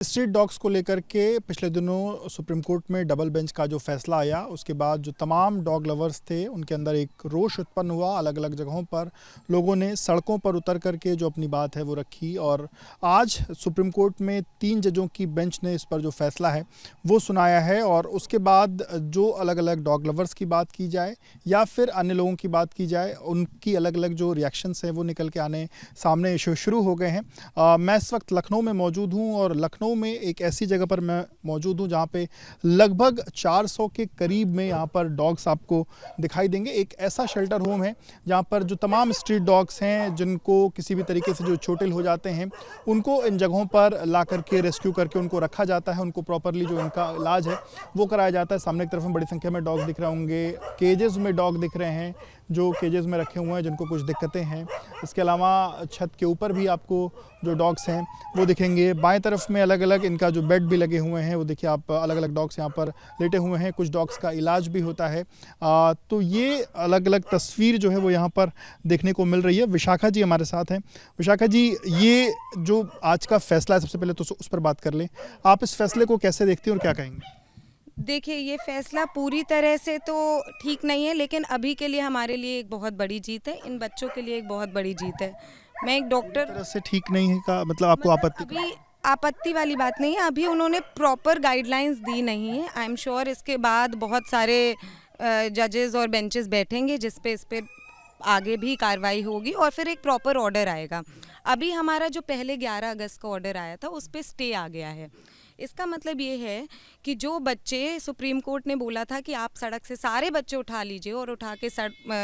Street dogs को लेकर के पिछले दिनों सुप्रीम कोर्ट में डबल बेंच का जो फैसला आया, उसके बाद जो तमाम डॉग लवर्स थे उनके अंदर एक रोष उत्पन्न हुआ। अलग अलग जगहों पर लोगों ने सड़कों पर उतर करके जो अपनी बात है वो रखी और आज सुप्रीम कोर्ट में 3 जजों की बेंच ने इस पर जो फैसला है वो सुनाया है। और उसके बाद जो अलग अलग डॉग लवर्स की बात की जाए या फिर अन्य लोगों की बात की जाए, उनकी अलग अलग जो रिएक्शंस हैं वो निकल के आने सामने शुरू हो गए हैं। मैं इस वक्त लखनऊ में मौजूद हूँ और लखनऊ में एक ऐसी जगह पर मैं मौजूद हूँ जहाँ पे लगभग 400 के करीब में यहाँ पर डॉग्स आपको दिखाई देंगे। एक ऐसा शेल्टर होम है जहाँ पर जो तमाम स्ट्रीट डॉग्स हैं जिनको किसी भी तरीके से जो चोटिल हो जाते हैं उनको इन जगहों पर ला करके रेस्क्यू करके उनको रखा जाता है, उनको प्रॉपरली जो इनका इलाज है वो कराया जाता है। सामने की तरफ में बड़ी संख्या में डॉग दिख रहे होंगे, केजेस में डॉग दिख रहे हैं जो केजेस में रखे हुए हैं जिनको कुछ दिक्कतें हैं। इसके अलावा छत के ऊपर भी आपको जो डॉग्स हैं वो दिखेंगे। बाएं तरफ में अलग अलग इनका जो बेड भी लगे हुए हैं वो देखिए आप, अलग अलग डॉग्स यहाँ पर लेटे हुए हैं, कुछ डॉग्स का इलाज भी होता है। तो ये अलग अलग तस्वीर जो है वो यहाँ पर देखने को मिल रही है। विशाखा जी हमारे साथ हैं। विशाखा जी, ये जो आज का फैसला है, सबसे पहले तो उस पर बात कर लें। आप इस फैसले को कैसे देखते हैं और क्या कहेंगे? देखिए, ये फैसला पूरी तरह से तो ठीक नहीं है, लेकिन अभी के लिए हमारे लिए एक बहुत बड़ी जीत है, इन बच्चों के लिए एक बहुत बड़ी जीत है। मैं एक डॉक्टर तरह से ठीक नहीं है का मतलब आपको आपत्ति? अभी आपत्ति वाली बात नहीं है, अभी उन्होंने प्रॉपर गाइडलाइंस दी नहीं है। आई एम श्योर इसके बाद बहुत सारे जजेस और बेंचेस बैठेंगे जिस पे इस पे आगे भी कार्रवाई होगी और फिर एक प्रॉपर ऑर्डर आएगा। अभी हमारा जो पहले 11 अगस्त का ऑर्डर आया था उस पे स्टे आ गया है। इसका मतलब ये है कि जो बच्चे, सुप्रीम कोर्ट ने बोला था कि आप सड़क से सारे बच्चे उठा लीजिए और उठा के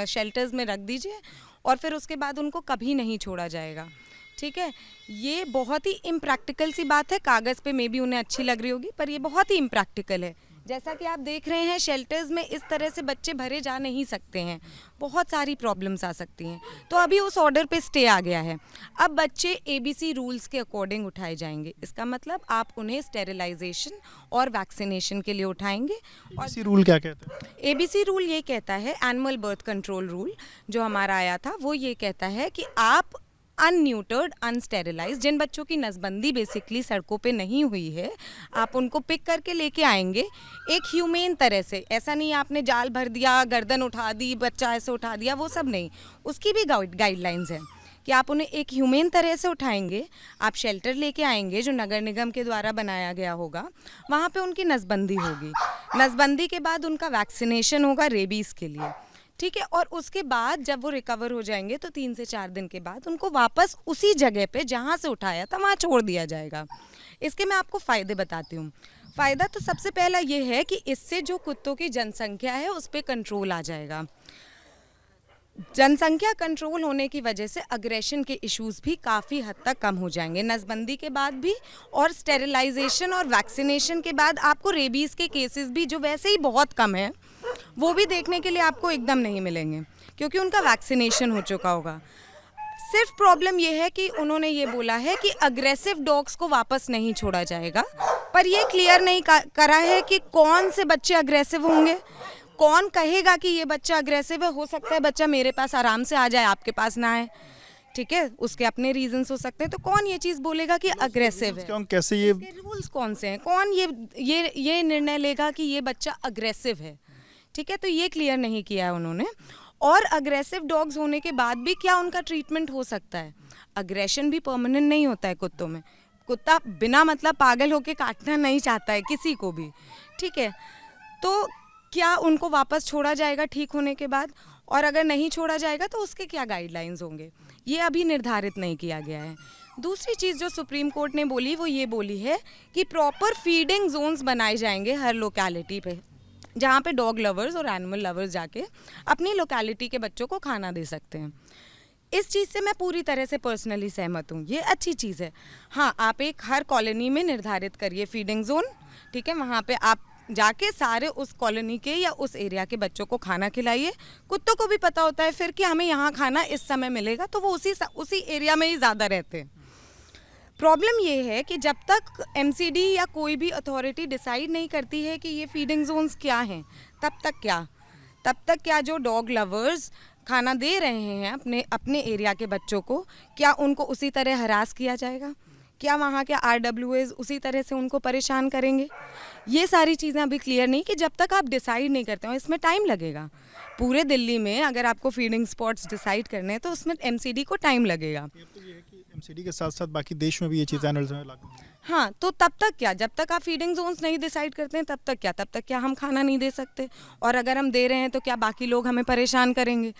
शेल्टर्स में रख दीजिए और फिर उसके बाद उनको कभी नहीं छोड़ा जाएगा, ठीक है। ये बहुत ही इम्प्रैक्टिकल सी बात है, कागज़ पे मे बी उन्हें अच्छी लग रही होगी पर ये बहुत ही इम्प्रैक्टिकल है। जैसा कि आप देख रहे हैं, शेल्टर्स में इस तरह से बच्चे भरे जा नहीं सकते हैं, बहुत सारी प्रॉब्लम्स आ सकती हैं। तो अभी उस ऑर्डर पे स्टे आ गया है। अब बच्चे एबीसी रूल्स के अकॉर्डिंग उठाए जाएंगे। इसका मतलब आप उन्हें स्टेरिलाइजेशन और वैक्सीनेशन के लिए उठाएंगे। और इसी रूल क्या कहते हैं? एबीसी रूल ये कहता है, एनिमल बर्थ कंट्रोल रूल जो हमारा आया था वो ये कहता है कि आप अनन्यूटर्ड, अनस्टेरिलाइज, जिन बच्चों की नसबंदी बेसिकली सड़कों पे नहीं हुई है, आप उनको पिक करके लेके आएंगे एक ह्यूमेन तरह से। ऐसा नहीं आपने जाल भर दिया, गर्दन उठा दी, बच्चा ऐसे उठा दिया, वो सब नहीं। उसकी भी गाइडलाइंस है कि आप उन्हें एक ह्यूमेन तरह से उठाएंगे, आप शेल्टर लेके आएंगे जो नगर निगम के द्वारा बनाया गया होगा, वहाँ पे उनकी नसबंदी होगी। नसबंदी के बाद उनका वैक्सीनेशन होगा रेबीज़ के लिए, ठीक है। और उसके बाद जब वो रिकवर हो जाएंगे तो 3 से 4 दिन के बाद उनको वापस उसी जगह पे जहाँ से उठाया था वहाँ छोड़ दिया जाएगा। इसके मैं आपको फ़ायदे बताती हूँ। फ़ायदा तो सबसे पहला ये है कि इससे जो कुत्तों की जनसंख्या है उस पर कंट्रोल आ जाएगा। जनसंख्या कंट्रोल होने की वजह से अग्रेशन के इश्यूज भी काफ़ी हद तक कम हो जाएंगे नसबंदी के बाद भी। और स्टेरिलाइजेशन और वैक्सीनेशन के बाद आपको रेबीज़ के केसेस भी, जो वैसे ही बहुत कम है, वो भी देखने के लिए आपको एकदम नहीं मिलेंगे क्योंकि उनका वैक्सीनेशन हो चुका होगा। सिर्फ प्रॉब्लम ये है कि उन्होंने ये बोला है कि अग्रेसिव डॉग्स को वापस नहीं छोड़ा जाएगा, पर ये क्लियर नहीं करा है कि कौन से बच्चे अग्रेसिव होंगे। कौन कहेगा कि ये बच्चा अग्रेसिव है? हो सकता है बच्चा मेरे पास आराम से आ जाए, आपके पास ना आए, ठीक है, उसके अपने रीजंस हो सकते हैं। तो कौन ये चीज़ बोलेगा कि अग्रेसिव है? कैसे ये रूल्स कौन से हैं? कौन ये निर्णय लेगा कि ये बच्चा अग्रेसिव है? ठीक है, तो ये क्लियर नहीं किया है उन्होंने। और अग्रेसिव डॉग्स होने के बाद भी क्या उनका ट्रीटमेंट हो सकता है? अग्रेशन भी परमानेंट नहीं होता है कुत्तों में। कुत्ता बिना मतलब पागल होके काटना नहीं चाहता है किसी को भी, ठीक है। तो क्या उनको वापस छोड़ा जाएगा ठीक होने के बाद? और अगर नहीं छोड़ा जाएगा तो उसके क्या गाइडलाइंस होंगे, ये अभी निर्धारित नहीं किया गया है। दूसरी चीज़ जो सुप्रीम कोर्ट ने बोली वो ये बोली है कि प्रॉपर फीडिंग जोन्स बनाए जाएंगे हर लोकेलिटी पे, जहाँ पे डॉग लवर्स और एनिमल लवर्स जाके अपनी लोकेलिटी के बच्चों को खाना दे सकते हैं। इस चीज़ से मैं पूरी तरह से पर्सनली सहमत हूँ, ये अच्छी चीज़ है। हाँ, आप एक हर कॉलोनी में निर्धारित करिए फीडिंग जोन, ठीक है, वहाँ पे आप जाके सारे उस कॉलोनी के या उस एरिया के बच्चों को खाना खिलाइए। कुत्तों को भी पता होता है फिर कि हमें यहाँ खाना इस समय मिलेगा, तो वो उसी एरिया में ही ज़्यादा रहते हैं। प्रॉब्लम ये है कि जब तक एमसीडी या कोई भी अथॉरिटी डिसाइड नहीं करती है कि ये फीडिंग जोन्स क्या हैं, तब तक क्या जो डॉग लवर्स खाना दे रहे हैं अपने एरिया के बच्चों को, क्या उनको उसी तरह हरास किया जाएगा? क्या वहाँ के RWAs उसी तरह से उनको परेशान करेंगे? ये सारी चीज़ें अभी क्लियर नहीं कि जब तक आप डिसाइड नहीं करते हो, इसमें टाइम लगेगा। पूरे दिल्ली में अगर आपको फीडिंग स्पॉट्स डिसाइड करने हैं तो उसमें MCD को टाइम लगेगा। तो ये है कि MCD के साथ साथ बाकी देश में भी ये चीज़ें एनालिसिस में लागू हैं। हाँ, तो तब तक क्या, जब तक आप फीडिंग जोन्स नहीं डिसाइड करते हैं तब तक क्या हम खाना नहीं दे सकते? और अगर हम दे रहे हैं तो क्या बाकी लोग हमें परेशान करेंगे?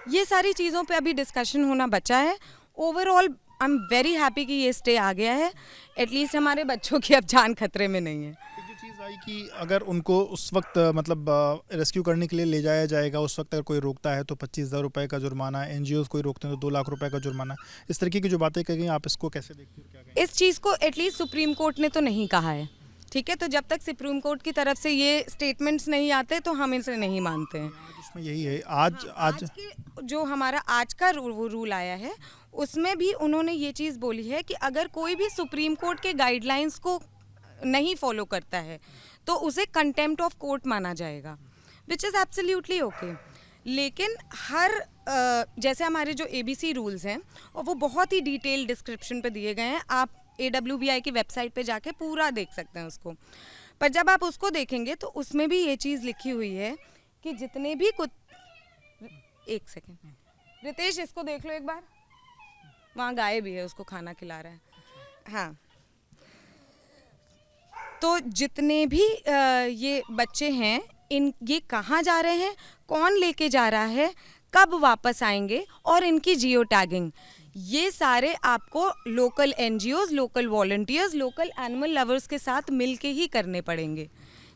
ये सारी चीज़ों पे अभी डिस्कशन होना बचा है। Overall I am very happy कि ये स्टे आ गया है। एटलीस्ट हमारे बच्चों की अब जान खतरे में नहीं है। एक जो चीज़ आई कि अगर उनको उस वक्त मतलब रेस्क्यू करने के लिए ले जाया जाएगा, उस वक्त अगर कोई रोकता है तो 25,000 रुपये का जुर्माना, NGOs कोई रोकते हैं तो 2 लाख रुपए का जुर्माना। इस तरीके की जो बातें कही गई, आप इसको कैसे देखते हो, क्या कहेंगे? इस चीज़ को एटलीस्ट सुप्रीम कोर्ट ने तो नहीं कहा है, ठीक है? तो जब तक सुप्रीम कोर्ट की तरफ से ये स्टेटमेंट्स नहीं आते तो हम इसे नहीं मानते हैं। आज उसमें यही है, आज के जो हमारा आज का रूल आया है उसमें भी उन्होंने ये चीज़ बोली है कि अगर कोई भी सुप्रीम कोर्ट के गाइडलाइंस को नहीं फॉलो करता है तो उसे कंटेम्प्ट ऑफ कोर्ट माना जाएगा, विच इज़ एब्सोल्युटली ओके। लेकिन हर जैसे हमारे जो ABC रूल्स हैं और वो बहुत ही डिटेल डिस्क्रिप्शन पे दिए गए हैं, आप AWBI की वेबसाइट पे जाके पूरा देख सकते हैं उसको। पर जब आप उसको देखेंगे तो उसमें भी ये चीज़ लिखी हुई है कि जितने भी कुछ, एक सेकेंड रितेश इसको देख लो एक बार, वहाँ गाय भी है, उसको खाना खिला रहा है। हाँ, तो जितने भी ये बच्चे हैं, ये कहाँ जा रहे हैं, कौन लेके जा रहा है, कब वापस आएंगे और इनकी जियो टैगिंग, ये सारे आपको local NGOs, local volunteers, local animal lovers के साथ मिलके ही करने पड़ेंगे,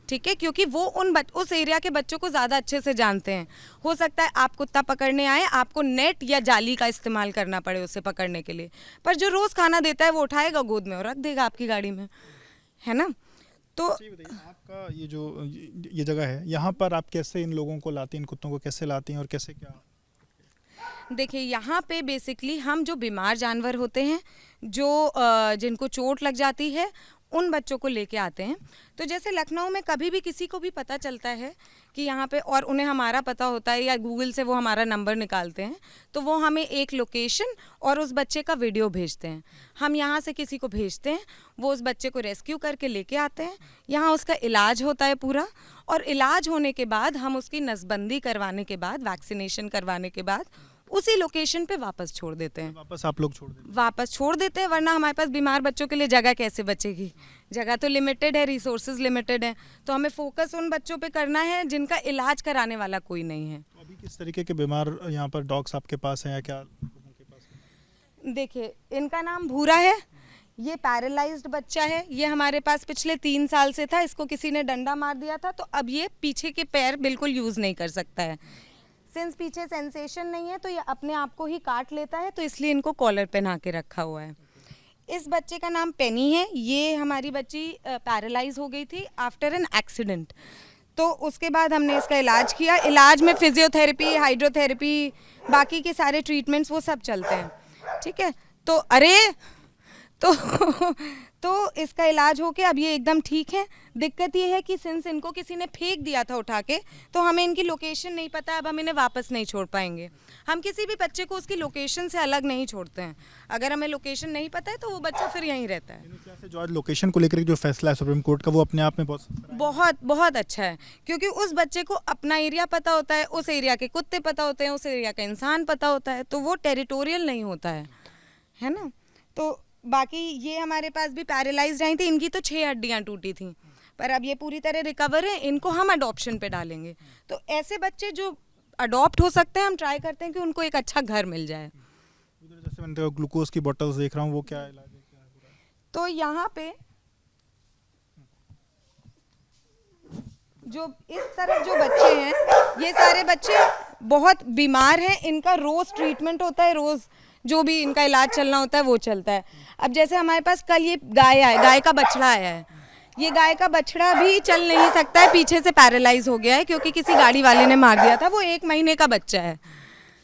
ठीक है? क्योंकि वो उस एरिया के बच्चों को ज़्यादा अच्छे से जानते हैं। हो सकता है आप कुत्ता पकड़ने आए, आपको नेट या जाली का इस्तेमाल करना पड़े उसे पकड़ने के लिए, पर जो रोज़ खाना देता है वो उठाएगा गोद में और रख देगा आपकी गाड़ी में, है ना? तो आपका ये जो ये जगह है, यहाँ पर आप कैसे इन लोगों को लाती हैं, इन कुत्तों को कैसे लाती हैं और कैसे क्या? देखिए, यहाँ पे बेसिकली हम जो बीमार जानवर होते हैं, जो जिनको चोट लग जाती है, उन बच्चों को लेके आते हैं। तो जैसे लखनऊ में कभी भी किसी को भी पता चलता है कि यहाँ पे, और उन्हें हमारा पता होता है या गूगल से वो हमारा नंबर निकालते हैं, तो वो हमें एक लोकेशन और उस बच्चे का वीडियो भेजते हैं। हम यहाँ से किसी को भेजते हैं, वो उस बच्चे को रेस्क्यू करके लेके आते हैं, यहाँ उसका इलाज होता है पूरा, और इलाज होने के बाद हम उसकी नसबंदी करवाने के बाद, वैक्सीनेशन करवाने के बाद उसी लोकेशन पे वापस छोड़ देते हैं। वापस आप लोग छोड़ देते हैं? वापस छोड़ देते हैं, वरना हमारे पास बीमार बच्चों के लिए जगह कैसे बचेगी? जगह तो लिमिटेड है, रिसोर्सेज लिमिटेड है, तो हमें फोकस उन बच्चों पे करना है जिनका इलाज कराने वाला कोई नहीं है। अभी किस तरीके के बीमार यहाँ पर डॉग्स आपके पास हैं या क्या लोगों के पास हैं? देखिए, इनका नाम भूरा है, ये पैरालाइज्ड बच्चा है, ये हमारे पास पिछले 3 साल से था, इसको किसी ने डंडा मार दिया था, तो अब ये पीछे के पैर बिल्कुल यूज़ नहीं कर सकता है। सिंस पीछे सेंसेशन नहीं है तो ये अपने आप को ही काट लेता है, तो इसलिए इनको कॉलर पहना के रखा हुआ है। इस बच्चे का नाम पेनी है, ये हमारी बच्ची पैरालाइज हो गई थी आफ्टर एन एक्सीडेंट, तो उसके बाद हमने इसका इलाज किया। इलाज में फिजियोथेरेपी, हाइड्रोथेरेपी, बाकी के सारे ट्रीटमेंट्स वो सब चलते हैं, ठीक है? तो तो इसका इलाज हो के अब ये एकदम ठीक है। दिक्कत ये है कि सिंस इनको किसी ने फेंक दिया था उठा के, तो हमें इनकी लोकेशन नहीं पता, अब हम इन्हें वापस नहीं छोड़ पाएंगे। हम किसी भी बच्चे को उसकी लोकेशन से अलग नहीं छोड़ते हैं, अगर हमें लोकेशन नहीं पता है तो वो बच्चा फिर यहीं रहता है। जो आज लोकेशन को लेकर जो फैसला है सुप्रीम कोर्ट का, वो अपने आप में बहुत अच्छा है, क्योंकि उस बच्चे को अपना एरिया पता होता है, उस एरिया के कुत्ते पता होते हैं, उस एरिया का इंसान पता होता है, तो वो टेरिटोरियल नहीं होता है ना? तो बाकी ये हमारे पास भी पैरालाइज्ड आई थी, इनकी तो 6 हड्डियाँ टूटी थी, पर अब ये पूरी तरह रिकवर है, इनको हम अडॉप्शन पे डालेंगे। तो ऐसे बच्चे जो अडॉप्ट हो सकते हैं, हम ट्राई करते हैं कि उनको एक अच्छा घर मिल जाए। जैसे मैंने ग्लूकोज की बोतल्स देख रहा हूँ, वो क्या इलाज है, क्या है? तो यहाँ पे जो इस तरफ जो बच्चे हैं, ये सारे बच्चे बहुत बीमार हैं, इनका रोज़ ट्रीटमेंट होता है, रोज़ जो भी इनका इलाज चलना होता है वो चलता है। अब जैसे हमारे पास कल ये गाय का बछड़ा आया है, ये गाय का बछड़ा भी चल नहीं सकता है, पीछे से पैरालाइज हो गया है क्योंकि किसी गाड़ी वाले ने मार दिया था, वो 1 महीने का बच्चा है,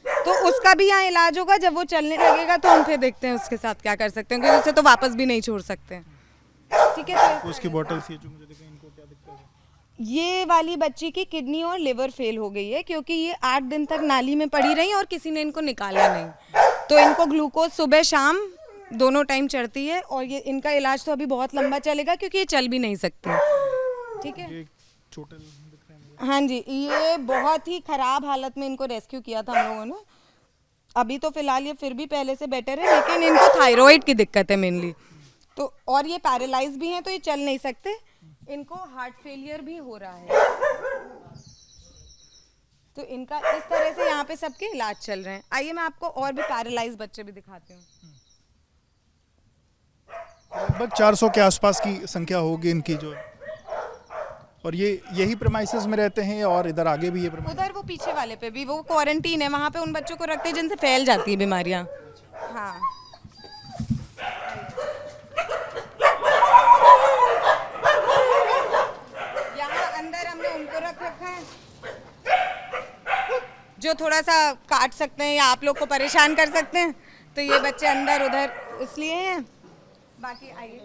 तो उसका भी यहाँ इलाज होगा। जब वो चलने लगेगा तो हम फिर देखते हैं उसके साथ क्या कर सकते हैं, क्योंकि उसे तो वापस भी नहीं छोड़ सकते हैं, ठीक है? तो उसकी बोतल्स, ये जो मुझे दिखे, इनको क्या दिक्कत है? ये वाली बच्ची की किडनी और लिवर फेल हो गई है, क्योंकि ये 8 दिन तक नाली में पड़ी रही और किसी ने इनको निकाला नहीं, तो इनको ग्लूकोज सुबह शाम दोनों टाइम चढ़ती है और ये इनका इलाज तो अभी बहुत लंबा चलेगा क्योंकि ये चल भी नहीं सकते। ठीक है, ये छोटे दिख रहे हैं मुझे। हाँ जी, ये बहुत ही ख़राब हालत में इनको रेस्क्यू किया था हम लोगों ने। अभी तो फ़िलहाल ये फिर भी पहले से बेटर है, लेकिन इनको थायराइड की दिक्कत है मेनली, तो और ये पैरालाइज भी हैं तो ये चल नहीं सकते, इनको हार्ट फेलियर भी हो रहा है, तो इनका इस तरह से यहाँ पे सबके इलाज चल रहे हैं। आइए मैं आपको और भी पैरालाइज बच्चे भी दिखाती हूँ। लगभग 400 के आसपास की संख्या होगी इनकी जो, और ये यही प्रेमाइसेस में रहते हैं और इधर आगे भी ये प्रेमाइसेस। उधर वो पीछे वाले पे भी वो क्वारंटीन है, वहाँ पे उन बच्चों को रखते हैं जिनसे फैल जाती है बीमारियाँ। हाँ, यहाँ अंदर हमने उनको रख रखा है जो थोड़ा सा काट सकते हैं या आप लोग को परेशान कर सकते हैं, तो ये बच्चे अंदर उधर इसलिए हैं। बाकी आइए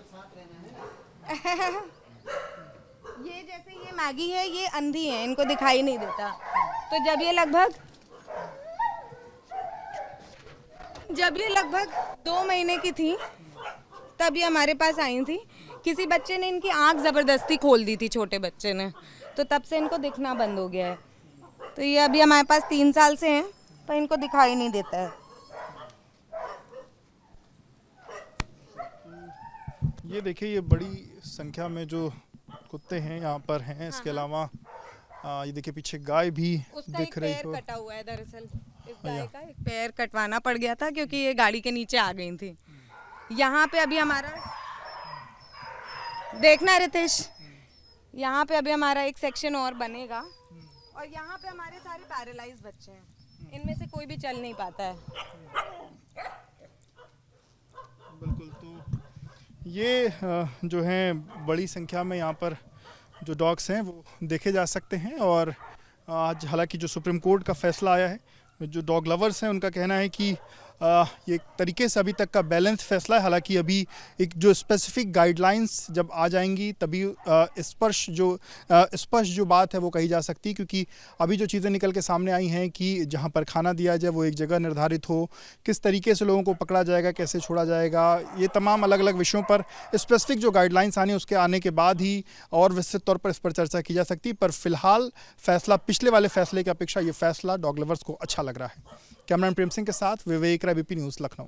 ये जैसे ये मैगी है, ये अंधी है, इनको दिखाई नहीं देता, तो जब ये लगभग 2 महीने की थी तब ये हमारे पास आई थी। किसी बच्चे ने इनकी आंख ज़बरदस्ती खोल दी थी, छोटे बच्चे ने, तो तब से इनको दिखना बंद हो गया है। तो ये अभी हमारे पास 3 साल से हैं पर इनको दिखाई नहीं देता है। ये देखिए, ये बड़ी संख्या में जो कुत्ते हैं यहाँ पर हैं। इसके अलावा ये देखिए पीछे गाय भी उसका दिख एक रही पैर हो। कटा हुआ है, दरअसल इस गाय का एक पैर कटवाना पड़ गया था क्योंकि ये गाड़ी के नीचे आ गई थी। यहाँ पे अभी हमारा देखना रितेश, यहाँ पे अभी हमारा एक सेक्शन और बनेगा और यहाँ पे हमारे सारे पैरालाइज बच्चे हैं, इनमें से कोई भी चल नहीं पाता है। बिल्कुल, तो ये जो हैं बड़ी संख्या में यहाँ पर जो डॉग्स हैं वो देखे जा सकते हैं। और आज हालांकि जो सुप्रीम कोर्ट का फैसला आया है, जो डॉग लवर्स हैं उनका कहना है कि ये एक तरीके से अभी तक का बैलेंस फैसला है। हालांकि अभी एक जो स्पेसिफिक गाइडलाइंस जब आ जाएंगी तभी स्पष्ट जो बात है वो कही जा सकती है, क्योंकि अभी जो चीज़ें निकल के सामने आई हैं कि जहां पर खाना दिया जाए वो एक जगह निर्धारित हो, किस तरीके से लोगों को पकड़ा जाएगा, कैसे छोड़ा जाएगा, ये तमाम अलग अलग विषयों पर स्पेसिफिक जो गाइडलाइंस उसके आने के बाद ही और विस्तृत तौर पर इस पर चर्चा की जा सकती है। पर फिलहाल फैसला पिछले वाले फैसले की अपेक्षा ये फैसला डॉग लवर्स को अच्छा लग रहा है। कैमरामैन प्रेम सिंह के साथ विवेक राय, बीपी न्यूज़, लखनऊ।